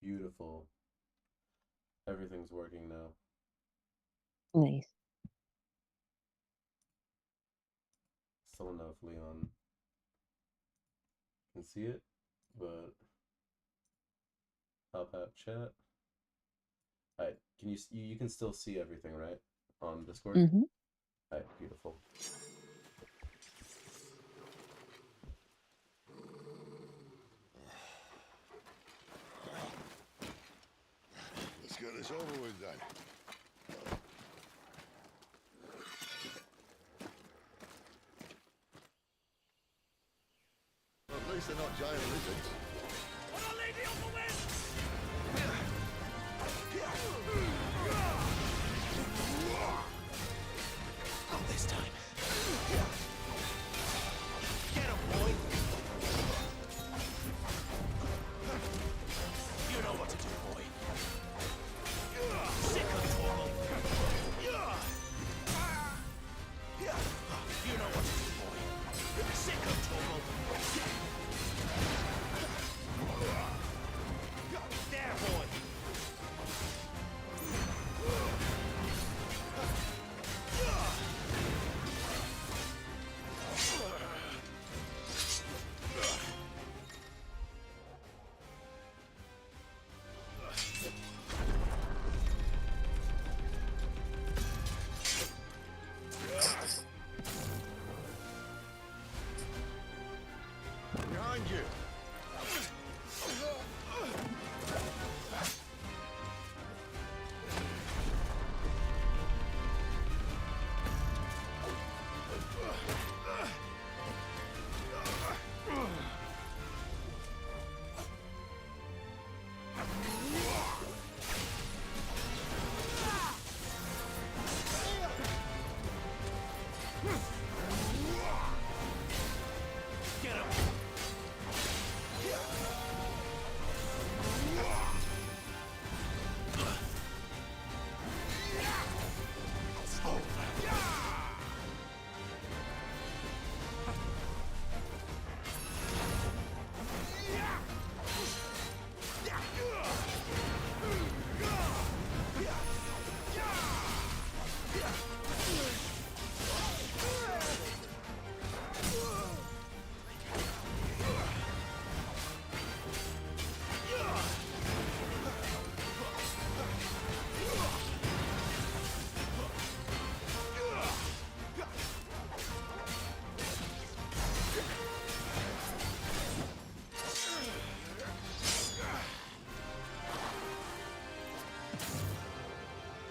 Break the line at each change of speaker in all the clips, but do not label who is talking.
Beautiful. Everything's working now.
Nice.
Still don't know if Leon can see it, but I'll pop chat. Alright, can you can still see everything, right? On Discord?
Mm-hmm.
Alright, beautiful.
Let's get this over with then. Well, at least they're not giant lizards.
On our lady of the wind! Not this time. Get him, boy! You know what to do, boy. Sick of Torgal. You know what to do, boy. Sick of Torgal. There, boy.
Behind you.
Get him.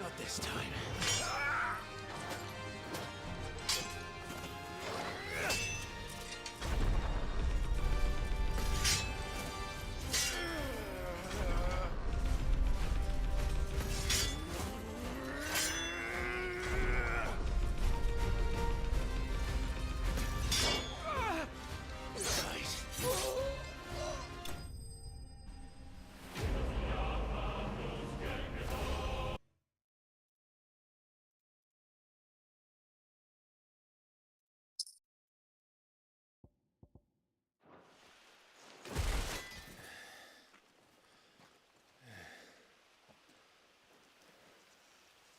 Not this time. Nice.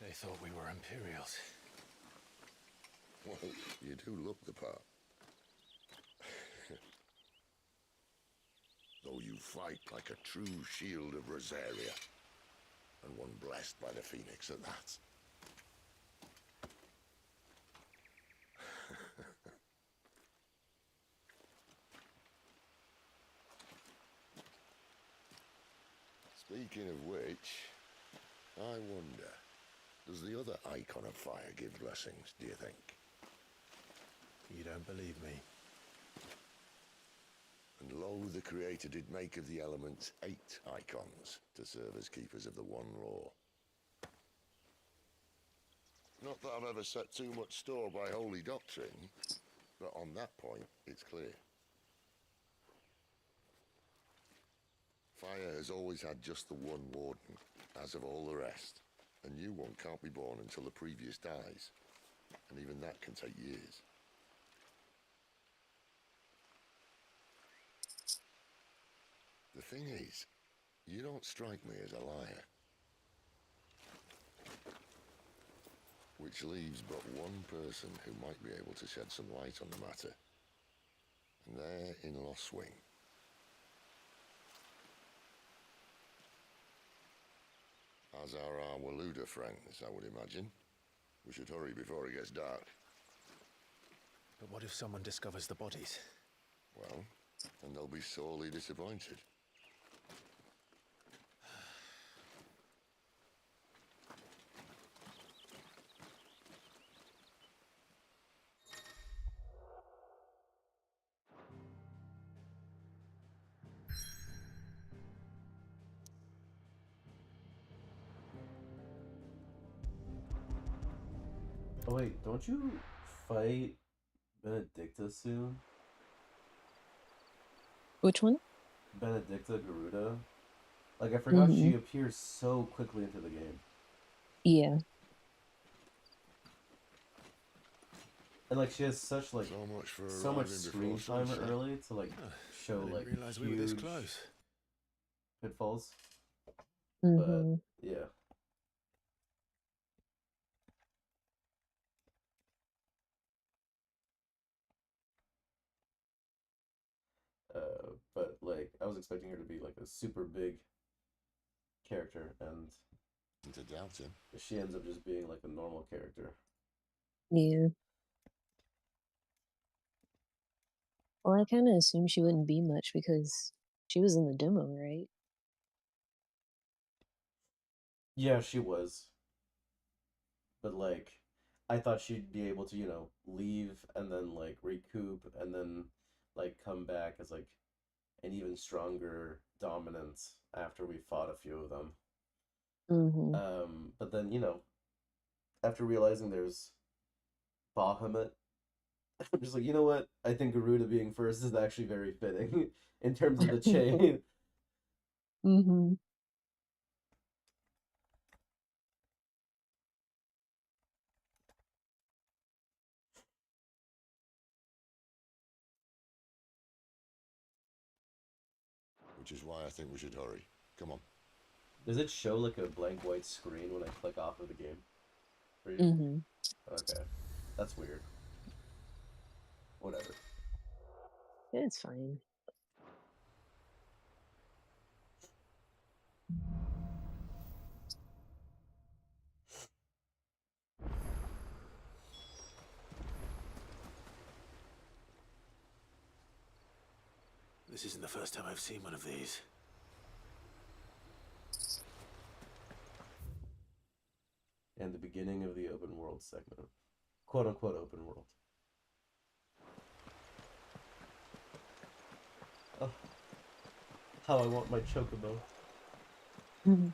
They thought we were Imperials.
Well, you do look the part. Though you fight like a true shield of Rosaria. And one blessed by the Phoenix at that. Speaking of which, I wonder, does the other icon of fire give blessings, do you think?
You don't believe me?
And lo, the Creator did make of the elements 8 icons to serve as keepers of the one law. Not that I've ever set too much store by holy doctrine, but on that point, it's clear. Fire has always had just the one warden, as of all the rest. A new one can't be born until the previous dies, and even that can take years. The thing is, You don't strike me as a liar. Which leaves but one person who might be able to shed some light on the matter. And they're in Lost Wing. As are our Waluda friends, I would imagine. We should hurry before it gets dark.
But what if someone discovers the bodies?
Well, then they'll be sorely disappointed.
Oh wait, don't you fight Benedicta soon?
Which one?
Benedicta Garuda? Like, I forgot
Mm-hmm.
she appears so quickly into the game.
Yeah.
And, like, she has such, like,
So much for
so much
arriving
screen
before
time
sunset.
early to, like,
I
show,
didn't
like,
realize we were this
huge
close.
pitfalls.
Mm-hmm.
But, yeah. But, like, I was expecting her to be, like, a super big character, and
To doubt him.
she ends up just being, like, a normal character.
Yeah. Well, I kind of assumed she wouldn't be much because she was in the demo, right?
Yeah, she was. But, like, I thought she'd be able to, you know, leave and then, like, recoup and then, like, come back as, like, an even stronger dominant after we fought a few of them.
Mm-hmm.
But then, you know, after realizing there's Bahamut, I'm just like, you know what? I think Garuda being first is actually very fitting in terms of the chain.
Mm-hmm.
Which is why I think we should hurry. Come on.
Does it show like a blank white screen when I click off of the game? For you?
Mm-hmm.
Okay. That's weird. Whatever.
It's fine.
This isn't the first time I've seen one of these.
And the beginning of the open world segment. Quote unquote open world. Oh. How I want my chocobo.
Mm-hmm.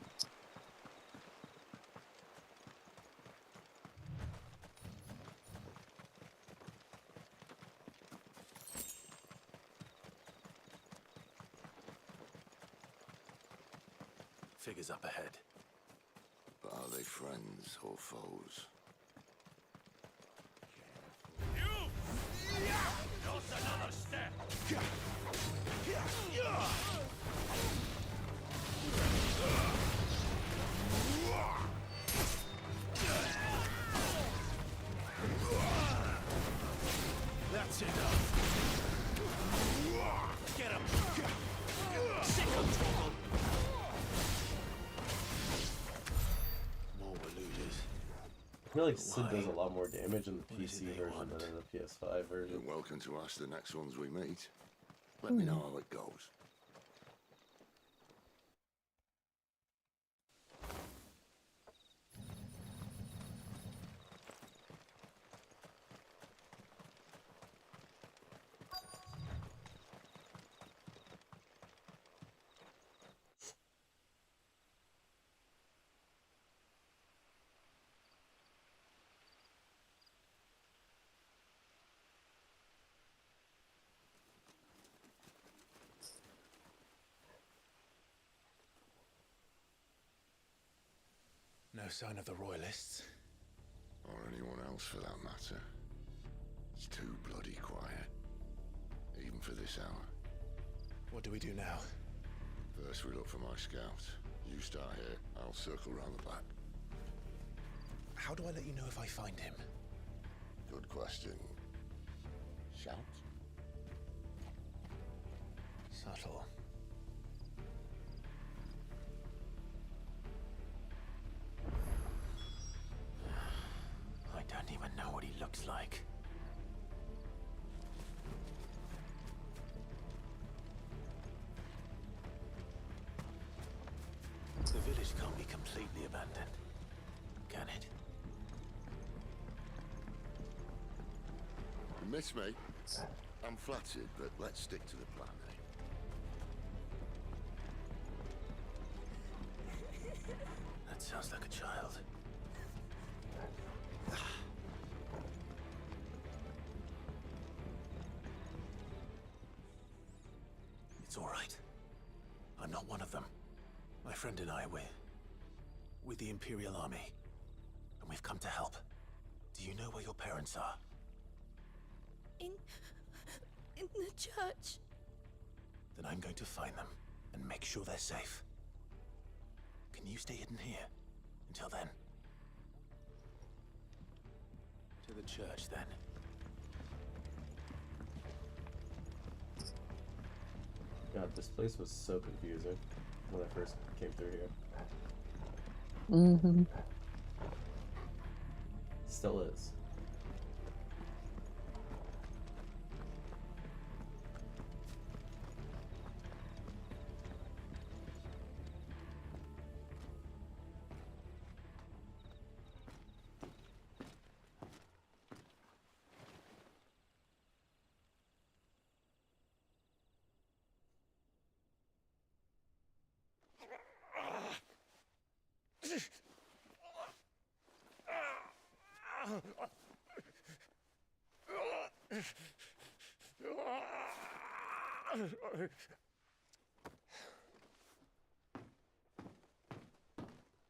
Figures up ahead.
But are they friends or foes?
Just another step. That's enough. Get him. Sick of trouble. More Waludas.
I feel like Sid does a
Why?
lot more damage in the
What is it
PC
they
version
want?
than in the PS5 version.
You're welcome to ask the next ones we meet. Let me know how it goes.
No sign of the Royalists.
Or anyone else for that matter. It's too bloody quiet. Even for this hour.
What do we do now?
First we look for my scouts. You start here, I'll circle round the back.
How do I let you know if I find him?
Good question. Shout?
Subtle. I don't even know what he looks like. The village can't be completely abandoned, can it?
You miss me? I'm flattered, but let's stick to the plan, eh?
That sounds like a child. It's all right. I'm not one of them. My friend and I, we're with the Imperial Army, and we've come to help. Do you know where your parents are?
In the church.
Then I'm going to find them and make sure they're safe. Can you stay hidden here until then? To the church, then.
God, this place was so confusing when I first came through here.
Mm-hmm.
Still is.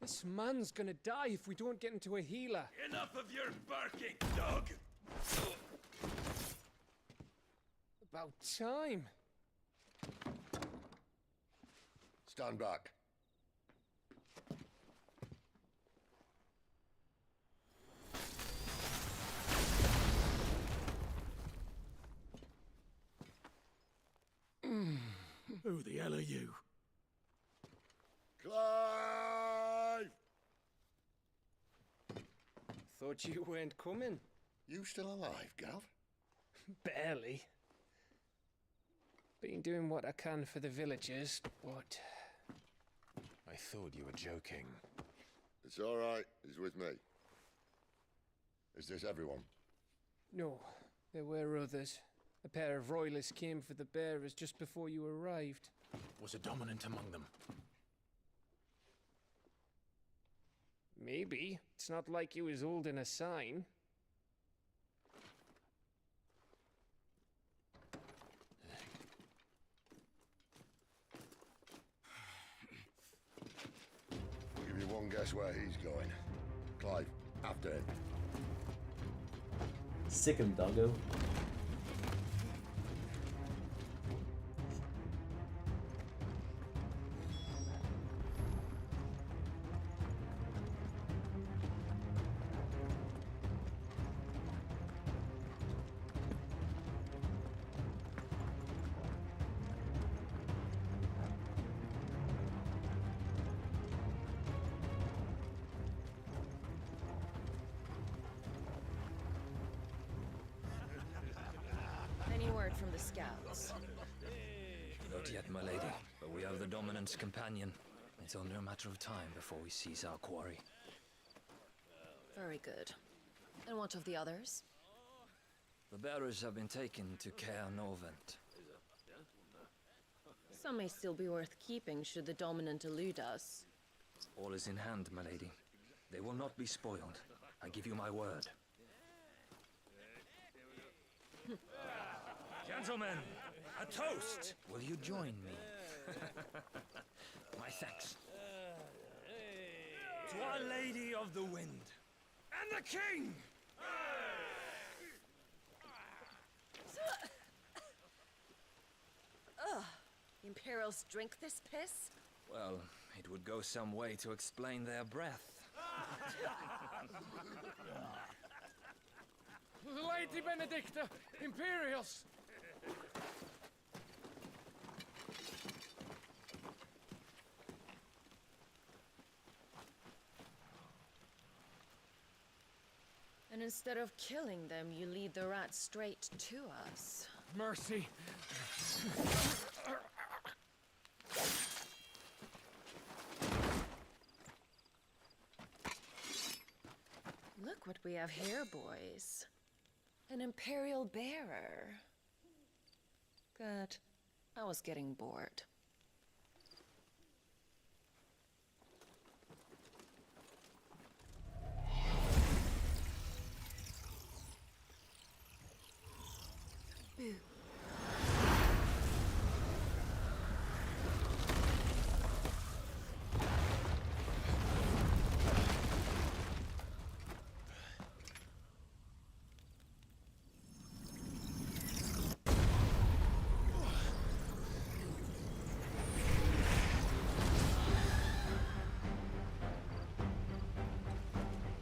This man's gonna die if we don't get into a healer.
Enough of your barking, dog!
About time.
Stand back.
Who the hell are you?
Clive!
Thought you weren't coming.
You still alive, Gav?
Barely. Been doing what I can for the villagers, but
I thought you were joking.
It's all right. He's with me. Is this everyone?
no, there were others. A pair of royalists came for the bearers just before you arrived.
Was a dominant among them?
Maybe. It's not like he was holding a sign.
I'll give you one guess where he's going. Clive, after him.
Sick him, doggo.
Any word from the scouts?
Not yet, my lady, but we have the Dominant's companion. It's only a matter of time before we seize our quarry.
Very good. And what of the others?
The bearers have been taken to Caer Novent.
Some may still be worth keeping should the dominant elude us.
All is in hand, my lady. They will not be spoiled. I give you my word. Gentlemen, a toast! Will you join me? My thanks.
To Our Lady of the Wind and the King!
You Imperials drink this piss?
Well, it would go some way to explain their breath.
Lady Benedicta! Imperials!
And instead of killing them, you lead the rats straight to us.
Mercy!
Look what we have here, boys. An Imperial bearer. Good. I was getting bored. Boo.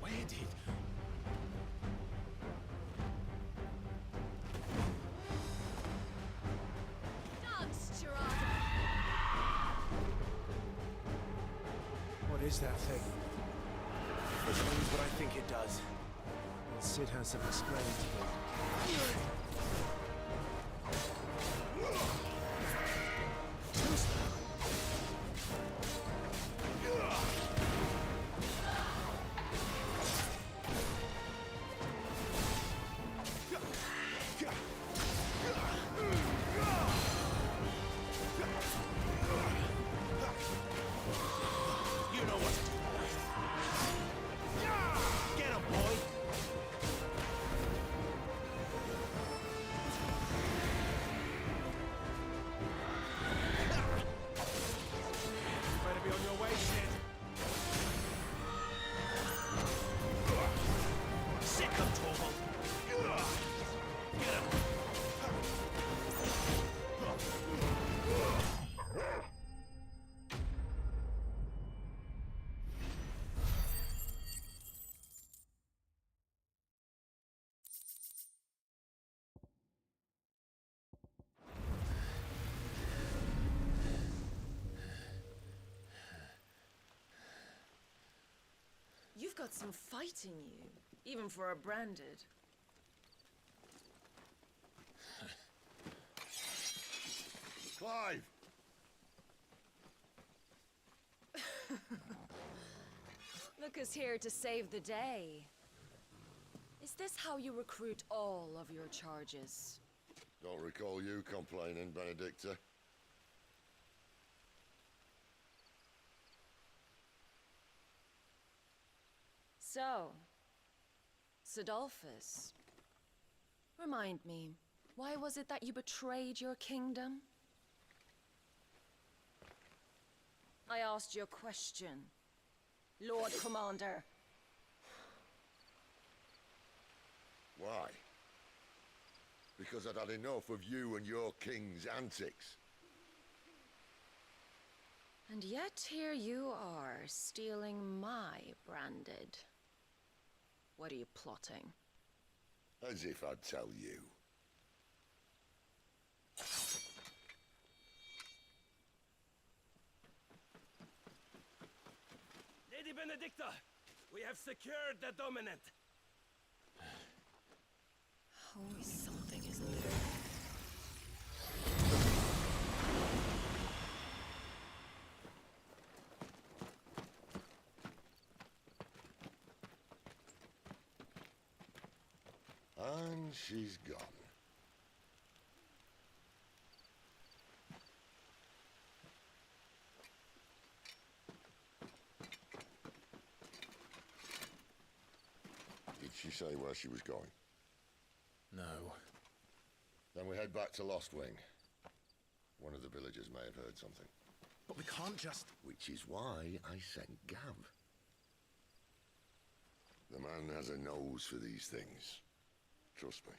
Where did...
Dance, Gerard!
What is that thing? It means what I think it does. And Sid has some explaining to do.
You know what to do, boy. Get him, boy!
Better be on your way, Sid.
Sick him, Torvald! Get him!
You've got some fight in you, even for a branded.
Clive!
Lucas here to save the day. Is this how you recruit all of your charges?
Don't recall you complaining, Benedicta.
So, Sidolphus, remind me, why was it that you betrayed your kingdom? I asked you a question, Lord Commander.
Why? Because I'd had enough of you and your king's antics.
And yet here you are, stealing my branded. What are you plotting?
As if I'd tell you.
Lady Benedicta, we have secured the dominant.
Always something, isn't there?
And she's gone. Did she say where she was going?
No.
Then we head back to Lost Wing. One of the villagers may have heard something.
But we can't just...
Which is why I sent Gav. The man has a nose for these things. Trust me.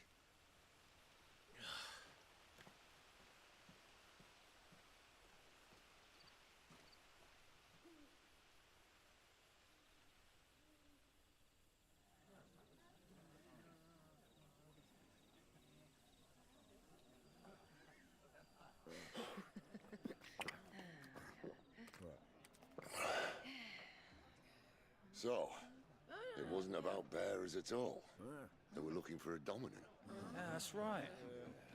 So, it wasn't about bearers at all. They were looking for a dominant.
Yeah, that's right.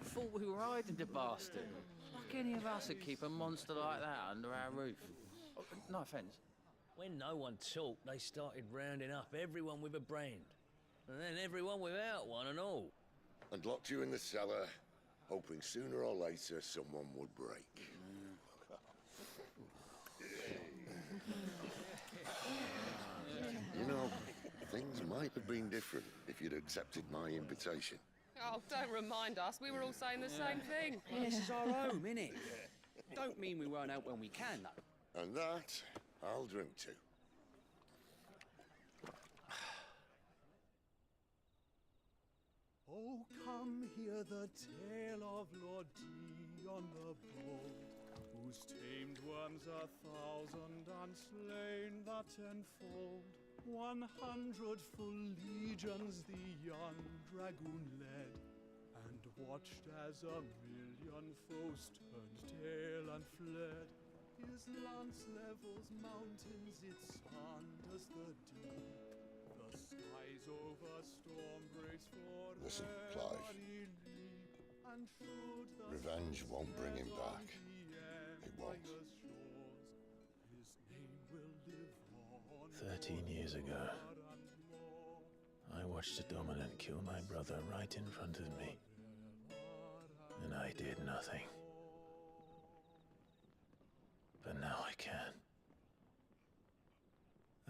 Thought we were hiding the bastard. Like any of us would keep a monster like that under our roof. Oh, no offence.
When no one talked, they started rounding up everyone with a brand. And then everyone without one and all.
And locked you in the cellar, hoping sooner or later someone would break. You know, things might have been different if you'd accepted my invitation.
Oh, don't remind us. We were all saying the same thing.
This is our home, innit? Don't mean we won't help when we can, though.
And that, I'll drink to.
Oh, come hear the tale of Lord Dion the Bold, whose tamed worms 1,000 and slain the tenfold. 100 full legions the young dragoon led, and watched as 1,000,000 foes turned tail and fled. His lance levels mountains, it sanders the deep. The skies over storm breaks for
Listen, Clive.
every leap, and should the
Revenge won't bring him back. It won't.
his name will live on
13 years ago, I watched a dominant kill my brother right in front of me, and I did nothing. But now I can.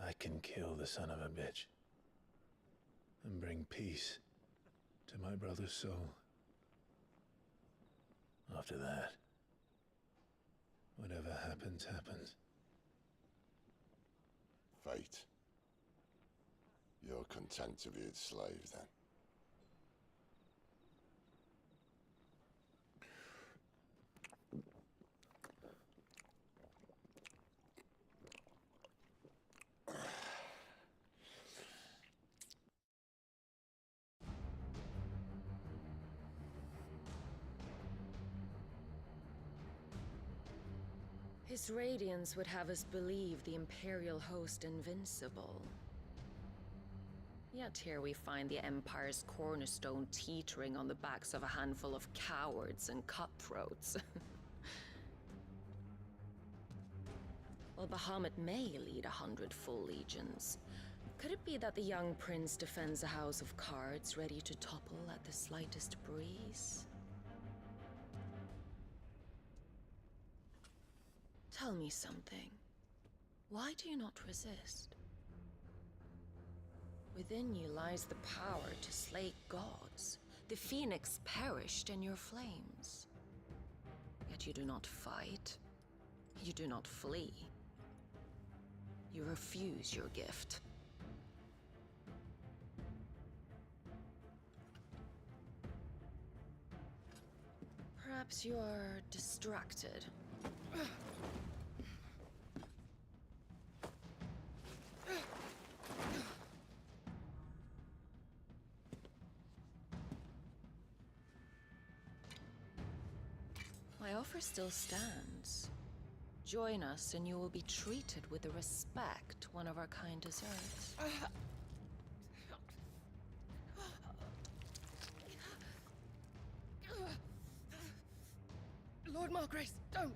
I can kill the son of a bitch and bring peace to my brother's soul. After that, whatever happens, happens.
Fate. You're content to be its slave, then?
His radiance would have us believe the Imperial host invincible. Yet here we find the Empire's cornerstone teetering on the backs of a handful of cowards and cutthroats. While Bahamut may lead 100 full legions, could it be that the young prince defends a house of cards ready to topple at the slightest breeze? Tell me something. Why do you not resist? Within you lies the power to slay gods. The phoenix perished in your flames. Yet you do not fight. You do not flee. You refuse your gift. Perhaps you're distracted. My offer still stands. Join us and you will be treated with the respect one of our kind deserves.
Lord Margrace, don't!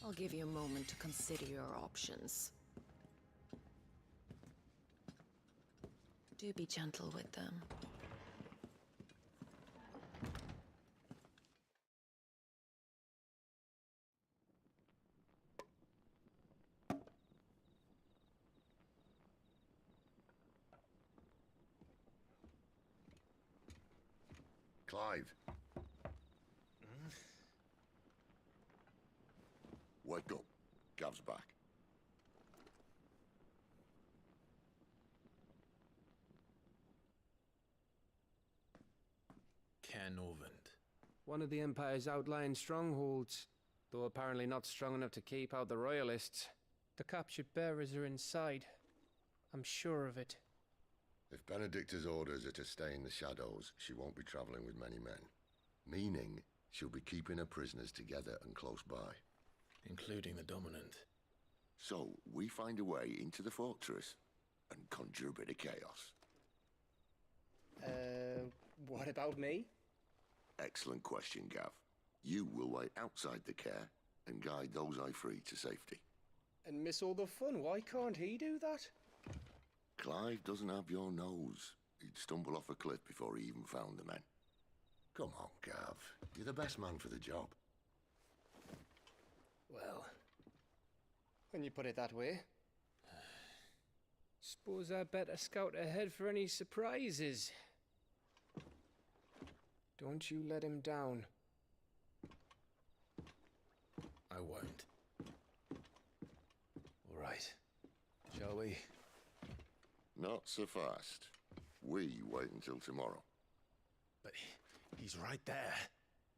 I'll give you a moment to consider your options. Do be gentle with them.
Clive. Wake up. Gav's back.
Canovant.
One of the Empire's outlying strongholds, though apparently not strong enough to keep out the Royalists. The captured bearers are inside. I'm sure of it.
If Benedicta's orders are to stay in the shadows, she won't be traveling with many men. Meaning she'll be keeping her prisoners together and close by.
Including the Dominant.
So we find a way into the fortress and conjure a bit of chaos.
What about me?
Excellent question, Gav. You will wait outside the care and guide those I free to safety.
And miss all the fun. Why can't he do that?
Clive doesn't have your nose. He'd stumble off a cliff before he even found the men. Come on, Gav. You're the best man for the job.
Well, when you put it that way. Suppose I better scout ahead for any surprises. Don't you let him down.
I won't. All right. Shall we?
Not so fast. We wait until tomorrow.
But he's right there.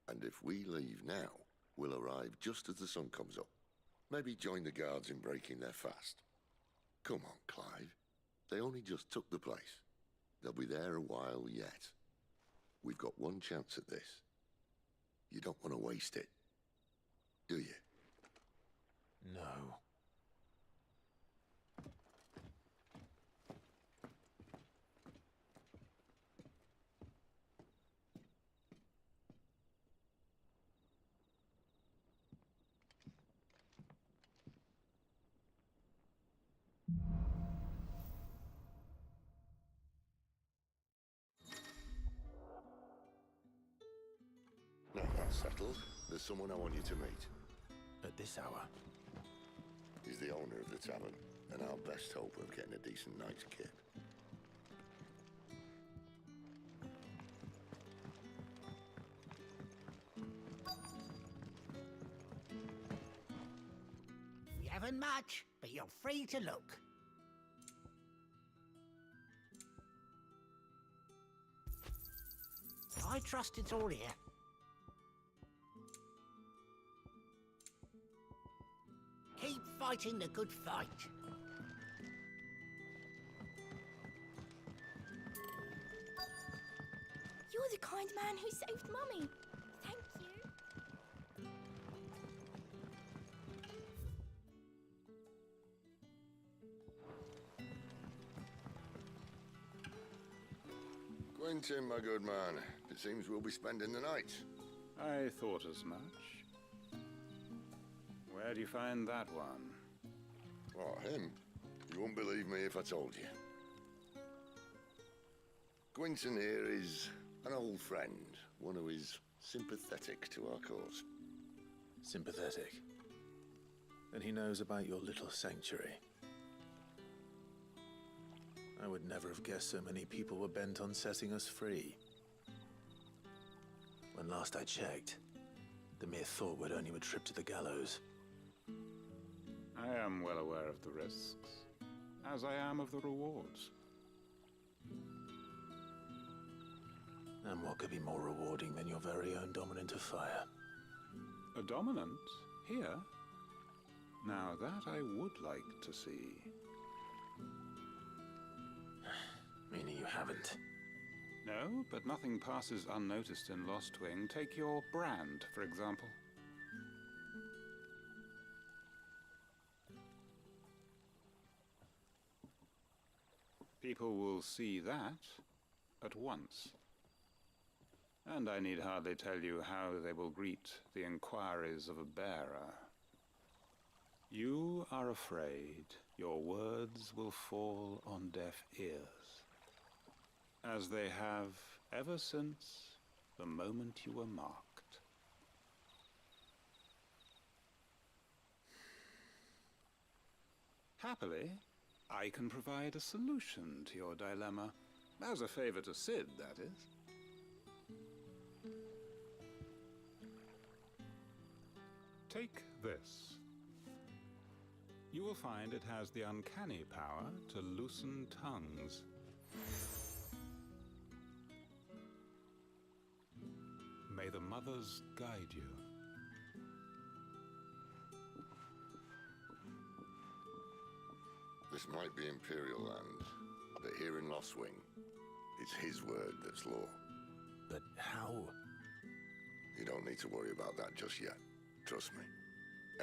And if we leave now, we'll arrive just as the sun comes up. Maybe join the guards in breaking their fast. Come on, Clive. They only just took the place. They'll be there a while yet. We've got one chance at this. You don't want to waste it, do you?
No.
Now that's settled. There's someone I want you to meet.
At this hour.
He's the owner of the tavern, and our best hope of getting a decent night's kip.
We haven't much, but you're free to look. I trust it's all here. Keep fighting the good fight.
You're the kind man who saved Mummy. Thank you.
Quentin, my good man. It seems we'll be spending the night.
I thought as much. Where do you find that one?
Oh, him? You won't believe me if I told you. Quentin here is an old friend, one who is sympathetic to our cause.
Sympathetic. And he knows about your little sanctuary. I would never have guessed so many people were bent on setting us free. When last I checked, the mere thought would earn you a trip to the gallows.
I am well aware of the risks, as I am of the rewards.
And what could be more rewarding than your very own Dominant of Fire?
A dominant? Here? Now that I would like to see.
Meaning you haven't?
No, but nothing passes unnoticed in Lost Wing. Take your brand, for example. People will see that at once. And I need hardly tell you how they will greet the inquiries of a bearer. You are afraid your words will fall on deaf ears, as they have ever since the moment you were marked. Happily, I can provide a solution to your dilemma, as a favor to Sid, that is. Take this. You will find it has the uncanny power to loosen tongues. May the mothers guide you.
This might be Imperial land, but here in Lost Wing, it's his word that's law.
But how?
don't need to worry about that just yet. Trust me.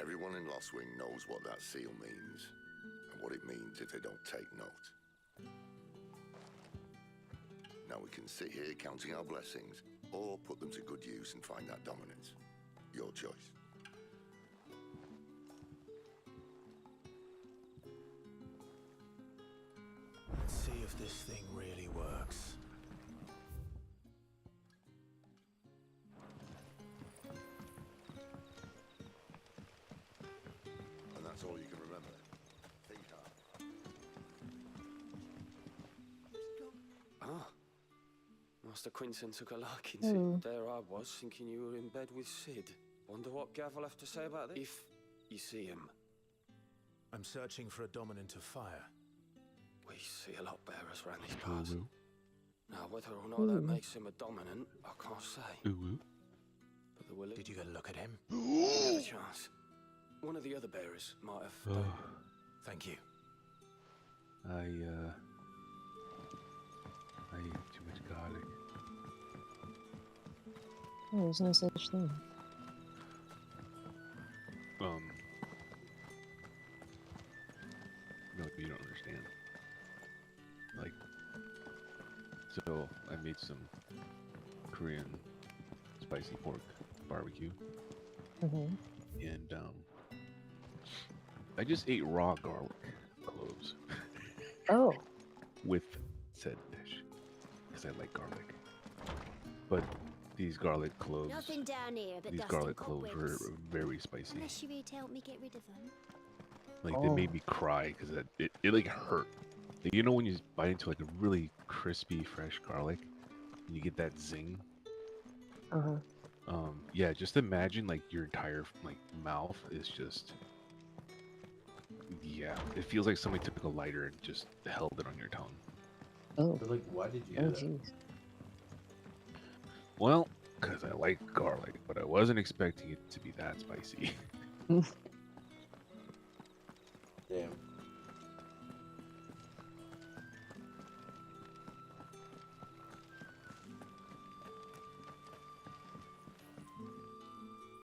Everyone in Lost Wing knows what that seal means, and what it means if they don't take note. Now we can sit here counting our blessings, or put them to good use and find that dominance. Your choice.
Let's see if this thing really works.
And that's all you can remember. Think hard.
Ah. Master Quinton took a liking to you. There I was, thinking you were in bed with Sid. Wonder what Gav will have to say about this. If you see him.
I'm searching for a dominant of fire.
We see a lot bearers around these parts. Now, whether or not that makes him a dominant, I can't say. But the willing...
Did you go look at him?
Not a chance. One of the other bearers might have done.
Thank you.
I eat too much garlic.
Oh, there's no such thing.
No, you don't understand. Like, so I made some Korean spicy pork barbecue, and I just ate raw garlic cloves.
Oh.
With said dish, because I like garlic. But these garlic cloves,
Nothing down here but
these
dust
garlic
and
cloves were
cobwebs.
very spicy.
Unless you're here to help me get rid of them.
Like they made me cry because it like hurt. Like, you know when you bite into like a really crispy fresh garlic, and you get that zing. Yeah, just imagine like your entire like mouth is just. Yeah, it feels like somebody took a lighter and just held it on your tongue.
Oh.
But like, why did you do that?
Jeez.
Well, because I like garlic, but I wasn't expecting it to be that spicy.
Damn.